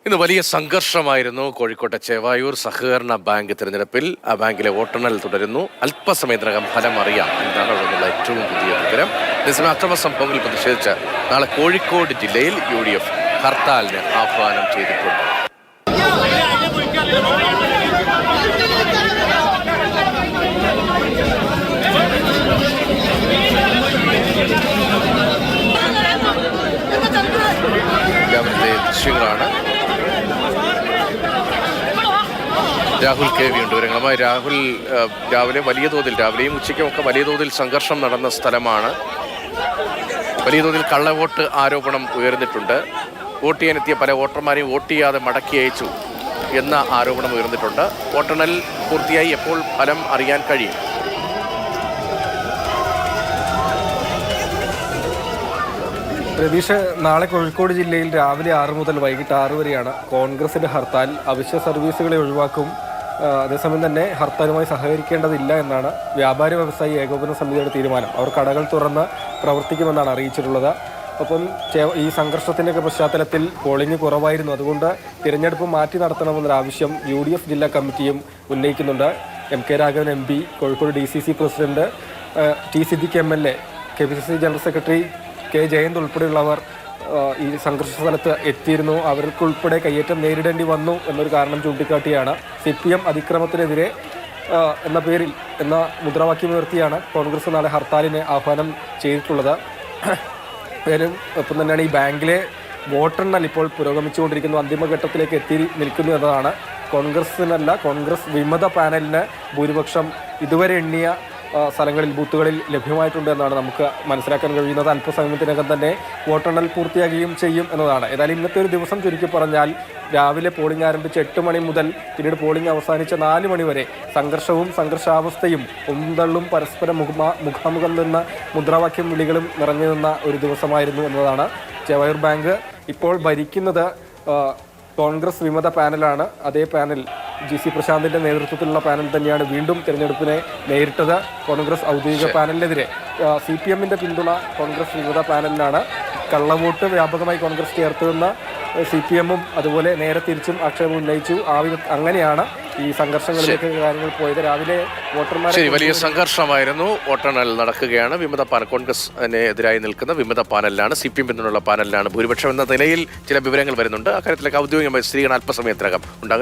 ഇന്ന് വലിയ സംഘർഷമായിരുന്നു കോഴിക്കോട്ടെ ചേവായൂർ സഹകരണ ബാങ്ക് തിരഞ്ഞെടുപ്പിൽ. ആ ബാങ്കിലെ വോട്ടെണ്ണൽ തുടരുന്നു. അല്പസമയത്തിനകം ഫലം അറിയാം എന്നാണ് അവിടെയുള്ള ഏറ്റവും പുതിയ വിവരം. അതേസമയം അക്രമ സംഭവങ്ങളിൽ പ്രതിഷേധിച്ച് നാളെ കോഴിക്കോട് ജില്ലയിൽ UDF ഹർത്താലിന് ആഹ്വാനം ചെയ്തിട്ടുണ്ട്. ദൃശ്യങ്ങളാണ്. രാഹുൽ KV ഉണ്ട് വിവരങ്ങളുമായി. രാഹുൽ, രാവിലെ വലിയ തോതിൽ, രാവിലെയും ഉച്ചയ്ക്കും ഒക്കെ വലിയ തോതിൽ സംഘർഷം നടന്ന സ്ഥലമാണ്. വലിയ തോതിൽ കള്ളവോട്ട് ആരോപണം ഉയർന്നിട്ടുണ്ട്. വോട്ട് ചെയ്യാനെത്തിയ പല വോട്ടർമാരെയും വോട്ട് ചെയ്യാതെ മടക്കി അയച്ചു എന്ന ആരോപണം ഉയർന്നിട്ടുണ്ട്. വോട്ടെണ്ണൽ പൂർത്തിയായി. എപ്പോൾ ഫലം അറിയാൻ കഴിയും? രതീഷ്, നാളെ കോഴിക്കോട് ജില്ലയിൽ രാവിലെ 6 മുതൽ വൈകിട്ട് 6 വരെയാണ് കോൺഗ്രസിന്റെ ഹർത്താൽ. അവശ്യ സർവീസുകളെ ഒഴിവാക്കും. അതേസമയം തന്നെ ഹർത്താലുമായി സഹകരിക്കേണ്ടതില്ല എന്നാണ് വ്യാപാരി വ്യവസായി ഏകോപന സമിതിയുടെ തീരുമാനം. അവർ കടകൾ തുറന്ന് പ്രവർത്തിക്കുമെന്നാണ് അറിയിച്ചിട്ടുള്ളത്. ഒപ്പം ഈ സംഘർഷത്തിൻ്റെയൊക്കെ പശ്ചാത്തലത്തിൽ പോളിംഗ് കുറവായിരുന്നു. അതുകൊണ്ട് തിരഞ്ഞെടുപ്പ് മാറ്റി നടത്തണമെന്നൊരു ആവശ്യം UDF ജില്ലാ കമ്മിറ്റിയും ഉന്നയിക്കുന്നുണ്ട്. MK Raghavan MP, Kozhikode DCC president T Siddique MLA, KPCC general secretary K Jayant ഉൾപ്പെടെയുള്ളവർ ഈ സംഘർഷ സ്ഥലത്ത് എത്തിയിരുന്നു. അവർക്കുൾപ്പെടെ കയ്യേറ്റം നേരിടേണ്ടി വന്നു എന്നൊരു കാരണം ചൂണ്ടിക്കാട്ടിയാണ് CPM അതിക്രമത്തിനെതിരെ എന്ന മുദ്രാവാക്യം ഉയർത്തിയാണ് കോൺഗ്രസ് നാളെ ഹർത്താലിന് ആഹ്വാനം ചെയ്തിട്ടുള്ളത്. ഒപ്പം തന്നെയാണ് ഈ ബാങ്കിലെ വോട്ടെണ്ണൽ ഇപ്പോൾ പുരോഗമിച്ചുകൊണ്ടിരിക്കുന്നു. അന്തിമഘട്ടത്തിലേക്ക് എത്തി നിൽക്കുന്നു എന്നതാണ്. കോൺഗ്രസ് വിമത പാനലിന് ഭൂരിപക്ഷം ഇതുവരെ എണ്ണിയ സ്ഥലങ്ങളിൽ, ബൂത്തുകളിൽ ലഭ്യമായിട്ടുണ്ട് എന്നാണ് നമുക്ക് മനസ്സിലാക്കാൻ കഴിയുന്നത്. അല്പസമയത്തിനകം തന്നെ വോട്ടെണ്ണൽ പൂർത്തിയാകുകയും ചെയ്യും എന്നതാണ്. ഏതായാലും ഇന്നത്തെ ഒരു ദിവസം ചുരുക്കി പറഞ്ഞാൽ രാവിലെ പോളിംഗ് ആരംഭിച്ച് 8 മണി മുതൽ പിന്നീട് പോളിംഗ് അവസാനിച്ച 4 മണി വരെ സംഘർഷവും സംഘർഷാവസ്ഥയും ഒന്തള്ളും പരസ്പരം മുഖാമുഖം നിന്ന മുദ്രാവാക്യം വിളികളും നിറഞ്ഞു നിന്ന ഒരു ദിവസമായിരുന്നു എന്നതാണ്. ചേവായൂർ ബാങ്ക് ഇപ്പോൾ ഭരിക്കുന്നത് കോൺഗ്രസ് വിമത പാനലാണ്. അതേ പാനൽ GC പ്രശാന്തിന്റെ നേതൃത്വത്തിലുള്ള പാനൽ തന്നെയാണ് വീണ്ടും തിരഞ്ഞെടുപ്പിനെ നേരിട്ടത്. കോൺഗ്രസ് ഔദ്യോഗിക പാനലിനെതിരെ CPMന്റെ പിന്തുണ കോൺഗ്രസ് വിമത പാനലിനാണ്. കള്ളവോട്ട് വ്യാപകമായി കോൺഗ്രസ് ചേർത്തുവെന്ന CPMഉം അതുപോലെ നേരെ തിരിച്ചും ആക്ഷേപം ഉന്നയിച്ചു. അങ്ങനെയാണ് ഈ സംഘർഷങ്ങളിലേക്ക് കാര്യങ്ങൾ പോയത്. രാവിലെ വോട്ടർമാരെ വലിയ സംഘർഷമായിരുന്നു. വോട്ടെണ്ണൽ നടക്കുകയാണ്. വിമത പാനൽ, കോൺഗ്രസിന് എതിരായി നിൽക്കുന്ന വിമത പാനലിലാണ്, CPM പിന്തുണയുള്ള പാനലിലാണ് ഭൂരിപക്ഷം എന്ന നിലയിൽ ചില വിവരങ്ങൾ വരുന്നുണ്ട്. അക്കാര്യത്തിലേക്ക് ഔദ്യോഗികമായി സ്ഥിരീകരണം അല്പസമയത്തിനകം ഉണ്ടാകും.